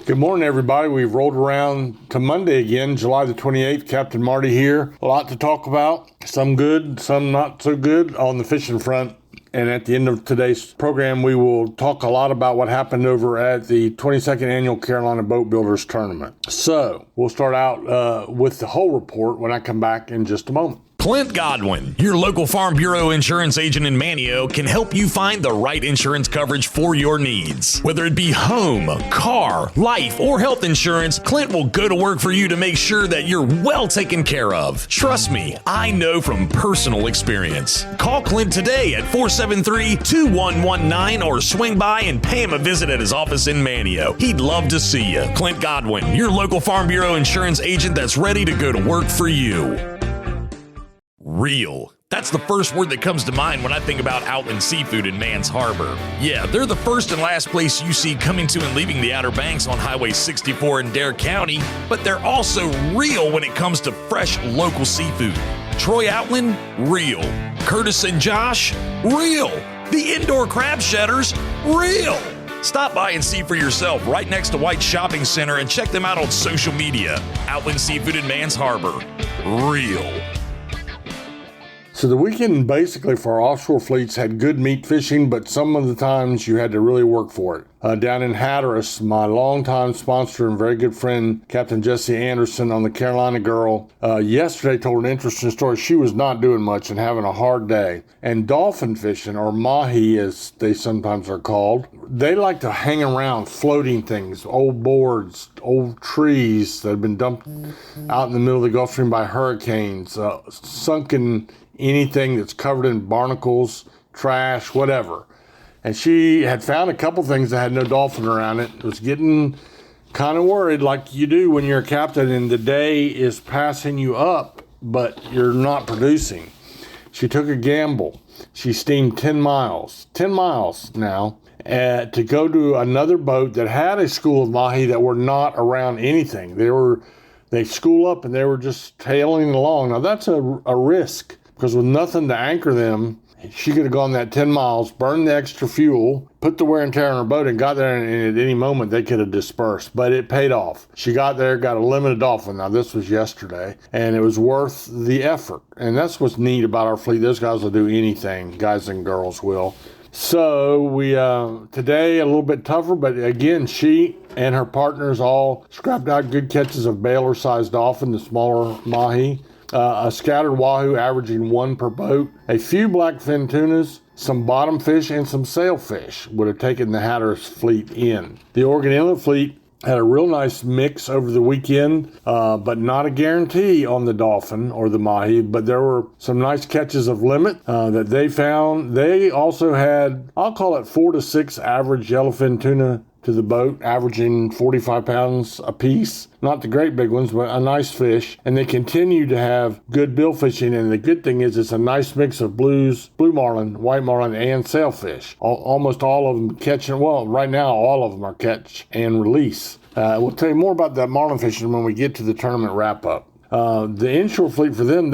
Good morning, everybody. We've rolled around to Monday again, July the 28th. Captain Marty here. A lot to talk about. Some good, some not so good on the fishing front. And at the end of today's program, we will talk a lot about what happened over at the 22nd Annual Carolina Boatbuilders Tournament. So we'll start out with the whole report when I come back in just a moment. Clint Godwin, your local Farm Bureau insurance agent in Manteo, can help you find the right insurance coverage for your needs. Whether it be home, car, life, or health insurance, Clint will go to work for you to make sure that you're well taken care of. Trust me, I know from personal experience. Call Clint today at 473-2119 or swing by and pay him a visit at his office in Manteo. He'd love to see you. Clint Godwin, your local Farm Bureau insurance agent that's ready to go to work for you. Real. That's the first word that comes to mind when I think about Outland Seafood in Mans Harbor. Yeah, they're the first and last place you see coming to and leaving the Outer Banks on Highway 64 in Dare County, but they're also real when it comes to fresh local seafood. Troy Outland, real. Curtis and Josh, real. The indoor crab shedders, real. Stop by and see for yourself right next to White Shopping Center and check them out on social media. Outland Seafood in Mans Harbor, real. So the weekend basically for our offshore fleets had good meat fishing, but some of the times you had to really work for it. Down in Hatteras, my longtime sponsor and very good friend, Captain Jesse Anderson on the Carolina Girl, yesterday told an interesting story. She was not doing much and having a hard day. And dolphin fishing, or mahi as they sometimes are called, they like to hang around floating things, old boards, old trees that have been dumped out in the middle of the Gulf Stream by hurricanes, sunken anything that's covered in barnacles, trash, whatever. And she had found a couple things that had no dolphin around it. Was getting kind of worried, like you do when you're a captain and the day is passing you up, but you're not producing. She took a gamble. She steamed 10 miles now, to go to another boat that had a school of mahi that were not around anything. They school up and they were just tailing along. Now that's a risk, because with nothing to anchor them, she could have gone that 10 miles, burned the extra fuel, put the wear and tear on her boat, and got there, and at any moment they could have dispersed. But it paid off. She got there, got a limited dolphin. Now, this was yesterday, and it was worth the effort. And that's what's neat about our fleet. Those guys will do anything, guys and girls will. So we, today a little bit tougher, but again, she and her partners all scrapped out good catches of baler-sized dolphin, the smaller mahi. A scattered wahoo averaging one per boat, a few blackfin tunas, some bottom fish, and some sailfish would have taken the Hatteras fleet in. The Oregon Inlet fleet had a real nice mix over the weekend, but not a guarantee on the dolphin or the mahi, but there were some nice catches of limit that they found. They also had, I'll call it 4 to 6 average yellowfin tuna to the boat, averaging 45 pounds a piece. Not the great big ones, but a nice fish. And they continue to have good bill fishing. And the good thing is it's a nice mix of blues, blue marlin, white marlin, and sailfish. Almost all of them catching, well, right now all of them are catch and release. We'll tell you more about that marlin fishing when we get to the tournament wrap-up. The inshore fleet for them,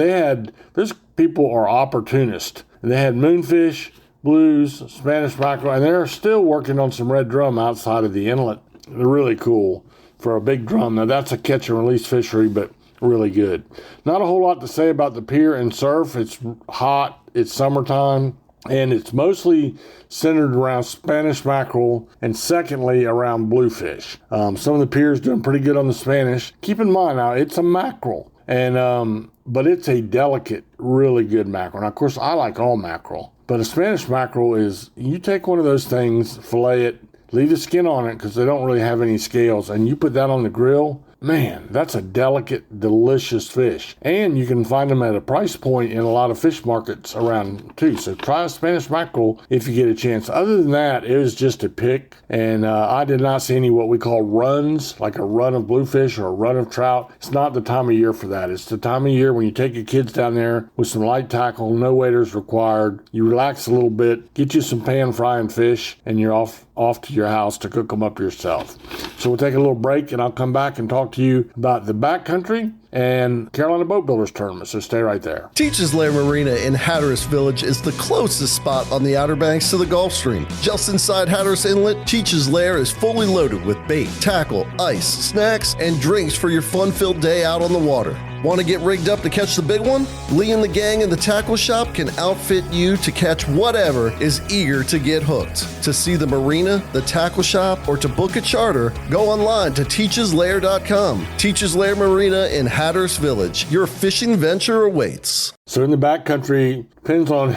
those people are opportunists. They had moonfish, blues, Spanish mackerel, and they're still working on some red drum outside of the inlet. They're really cool for a big drum. Now, that's a catch and release fishery, but really good. Not a whole lot to say about the pier and surf. It's hot, it's summertime, and it's mostly centered around Spanish mackerel and secondly around bluefish. Some of the piers doing pretty good on the Spanish. Keep in mind now, it's a mackerel, and but it's a delicate, really good mackerel. Now, of course, I like all mackerel. But a Spanish mackerel is, you take one of those things, fillet it, leave the skin on it because they don't really have any scales, and you put that on the grill, man, that's a delicate, delicious fish. And you can find them at a price point in a lot of fish markets around too. So try a Spanish mackerel if you get a chance. Other than that, it was just a pick. And I did not see any what we call runs, like a run of bluefish or a run of trout. It's not the time of year for that. It's the time of year when you take your kids down there with some light tackle, no waders required. You relax a little bit, get you some pan frying fish, and you're off to your house to cook them up yourself. So we'll take a little break, and I'll come back and talk talk to you about the backcountry and Carolina Boatbuilders tournament, so stay right there. Teachers Lair Marina in Hatteras Village is the closest spot on the Outer Banks to the Gulf Stream. Just inside Hatteras Inlet, Teachers Lair is fully loaded with bait, tackle, ice, snacks, and drinks for your fun-filled day out on the water. Want to get rigged up to catch the big one? Lee and the gang in the tackle shop can outfit you to catch whatever is eager to get hooked. To see the marina, the tackle shop, or to book a charter, go online to teacheslair.com. Teachers Lair Marina in Hatteras Village. Your fishing venture awaits. So in the backcountry, depends on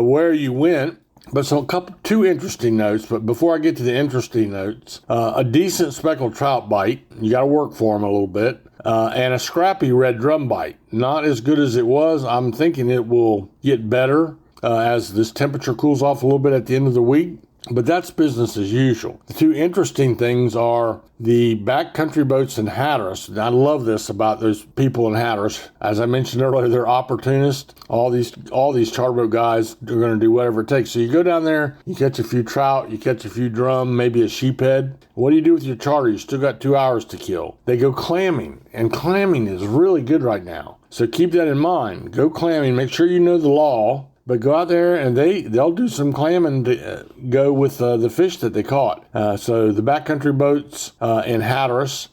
where you went. But so two interesting notes. But before I get to the interesting notes, a decent speckled trout bite. You got to work for them a little bit. And a scrappy red drum bite. Not as good as it was. I'm thinking it will get better as this temperature cools off a little bit at the end of the week. But that's business as usual. The two interesting things are the backcountry boats in Hatteras. And I love this about those people in Hatteras. As I mentioned earlier, they're opportunists. All these charter boat guys are going to do whatever it takes. So you go down there, you catch a few trout, you catch a few drum, maybe a sheephead. What do you do with your charter? You still got 2 hours to kill. They go clamming, and clamming is really good right now. So keep that in mind. Go clamming. Make sure you know the law. But go out there and they'll do some clamming to go with the fish that they caught. So the backcountry boats in Hatteras,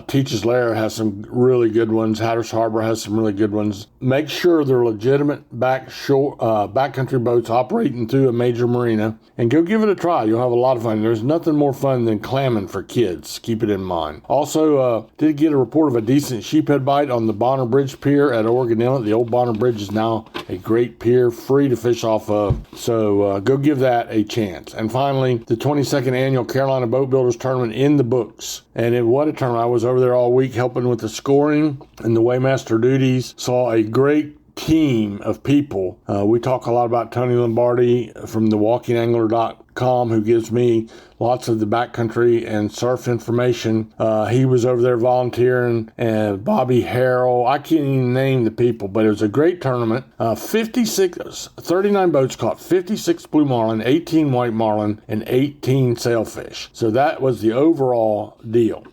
Teachers Lair has some really good ones. Hatteras Harbor has some really good ones. Make sure they're legitimate backcountry boats operating through a major marina, and go give it a try. You'll have a lot of fun. There's nothing more fun than clamming for kids. Keep it in mind. Also, did get a report of a decent sheephead bite on the Bonner Bridge Pier at Oregon Inlet. The old Bonner Bridge is now a great pier, free to fish off of. So go give that a chance. And finally, the 22nd annual Carolina Boatbuilders tournament in the books. And what a tournament. I was over there all week helping with the scoring and the weighmaster duties. Saw a great team of people. We talk a lot about Tony Lombardi from thewalkingangler.com, who gives me lots of the backcountry and surf information. He was over there volunteering, and Bobby Harrell. I can't even name the people, but it was a great tournament. 39 boats caught 56 blue marlin, 18 white marlin, and 18 sailfish. So that was the overall deal.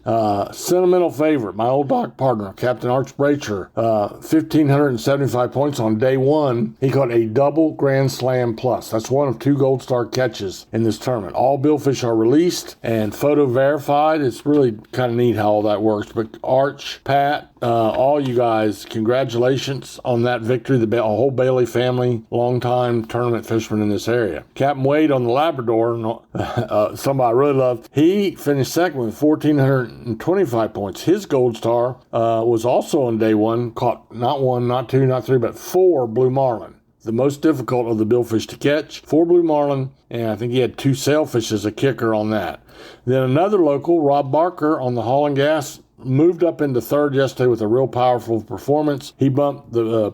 Sentimental favorite, my old dock partner, Captain Arch Bracher, 1,575 points on day one. He caught a double Grand Slam plus. That's one of 2 Gold Star catches in this tournament. All billfish are released and photo verified. It's really kind of neat how all that works. But Arch, Pat, all you guys, congratulations on that victory. The whole Bailey family, longtime tournament fisherman in this area. Captain Wade on the Labrador, somebody I really loved, he finished second with 1,425 points. His Gold Star was also on day one, caught not 1, not 2, not 3, but 4 blue marlin. The most difficult of the billfish to catch. 4 blue marlin, and I think he had 2 sailfish as a kicker on that. Then another local, Rob Barker on the Hall and Gas, moved up into third yesterday with a real powerful performance. He bumped the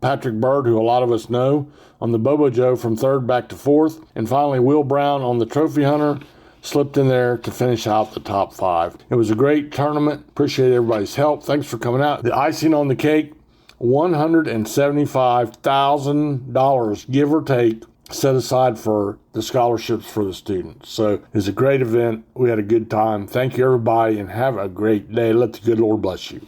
Patrick Bird, who a lot of us know, on the Bobo Joe from third back to fourth. And finally, Will Brown on the Trophy Hunter slipped in there to finish out the top 5. It was a great tournament. Appreciate everybody's help. Thanks for coming out. The icing on the cake, $175,000, give or take, set aside for the scholarships for the students. So it was a great event. We had a good time. Thank you, everybody, and have a great day. Let the good Lord bless you.